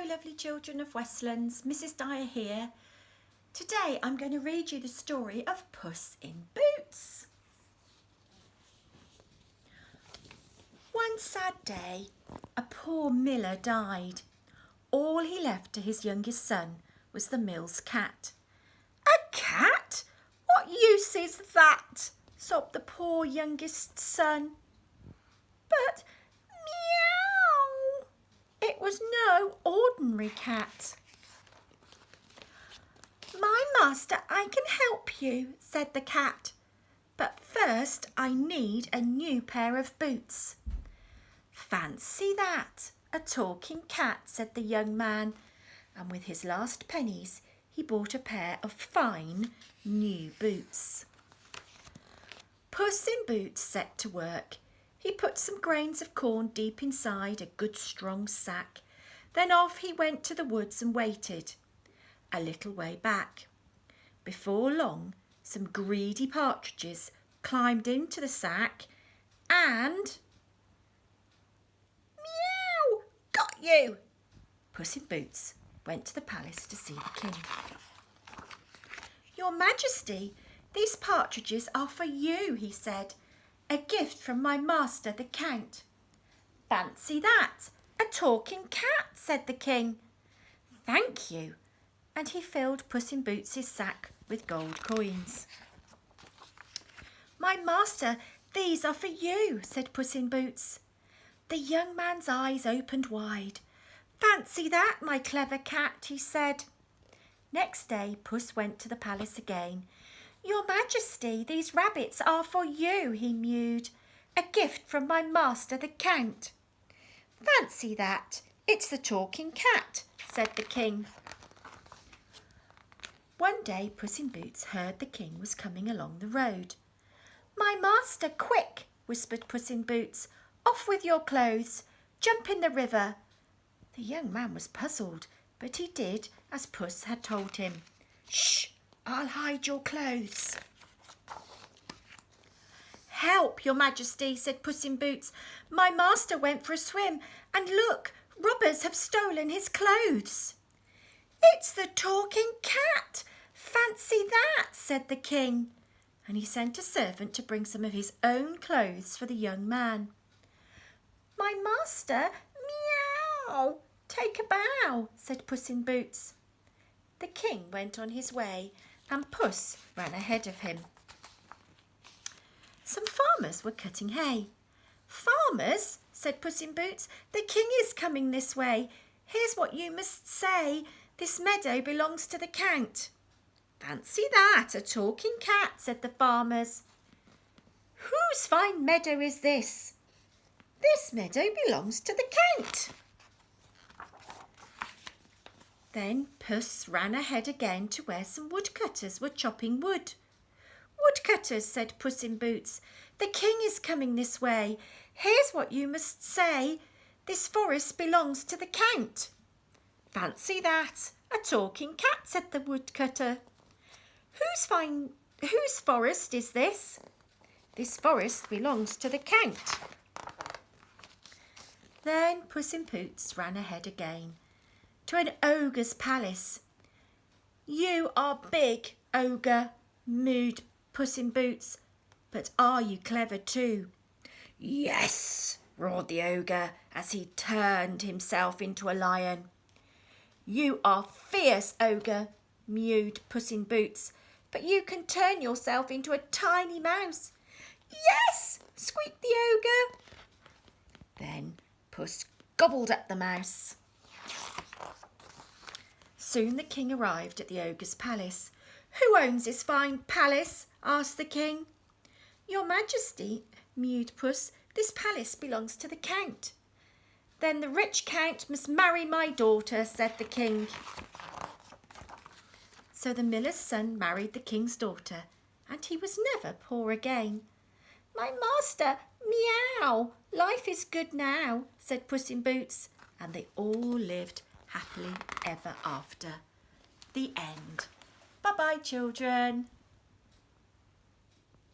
Hello lovely children of Westlands, Mrs. Dyer here. Today I'm going to read you the story of Puss in Boots. One sad day, a poor miller died. All he left to his youngest son was the mill's cat. A cat? What use is that? Sobbed the poor youngest son. But meow! It was no ordinary cat. My master, I can help you, said the cat. But first I need a new pair of boots. Fancy that, a talking cat, said the young man, and with his last pennies he bought a pair of fine new boots. Puss in Boots set to work. He put some grains of corn deep inside a good strong sack. Then off he went to the woods and waited. A little way back. Before long, some greedy partridges climbed into the sack and... Meow! Got you! Puss in Boots went to the palace to see the king. Your Majesty, these partridges are for you, he said. A gift from my master, the Count. Fancy that! A talking cat, said the king. Thank you. And he filled Puss in Boots' sack with gold coins. My master, these are for you, said Puss in Boots. The young man's eyes opened wide. Fancy that, my clever cat, he said. Next day, Puss went to the palace again. Your Majesty, these rabbits are for you, he mewed. A gift from my master, the Count. Fancy that. It's the talking cat, said the king. One day Puss in Boots heard the king was coming along the road. My master, quick, whispered Puss in Boots. Off with your clothes. Jump in the river. The young man was puzzled, but he did as Puss had told him. Shh! I'll hide your clothes. Help, your Majesty, said Puss in Boots. My master went for a swim, and look, robbers have stolen his clothes. It's the talking cat. Fancy that, said the king. And he sent a servant to bring some of his own clothes for the young man. My master, meow, take a bow, said Puss in Boots. The king went on his way, and Puss ran ahead of him. Some farmers were cutting hay. Farmers, said Puss in Boots, the king is coming this way. Here's what you must say. This meadow belongs to the Count. Fancy that, a talking cat, said the farmers. Whose fine meadow is this? This meadow belongs to the Count. Then Puss ran ahead again to where some woodcutters were chopping wood. Woodcutters, said Puss in Boots, the king is coming this way. Here's what you must say. This forest belongs to the Count. Fancy that, a talking cat, said the woodcutter. Whose forest is this? This forest belongs to the Count. Then Puss in Boots ran ahead again to an ogre's palace. You are big, ogre, mewed Puss in Boots, but are you clever too? Yes, roared the ogre as he turned himself into a lion. You are fierce, ogre, mewed Puss in Boots, but you can turn yourself into a tiny mouse. Yes, squeaked the ogre. Then Puss gobbled up the mouse. Soon the king arrived at the ogre's palace. Who owns this fine palace? Asked the king. Your Majesty, mewed Puss, this palace belongs to the Count. Then the rich Count must marry my daughter, said the king. So the miller's son married the king's daughter, and he was never poor again. My master, meow, life is good now, said Puss in Boots, and they all lived happily ever after. The end. Bye-bye, children.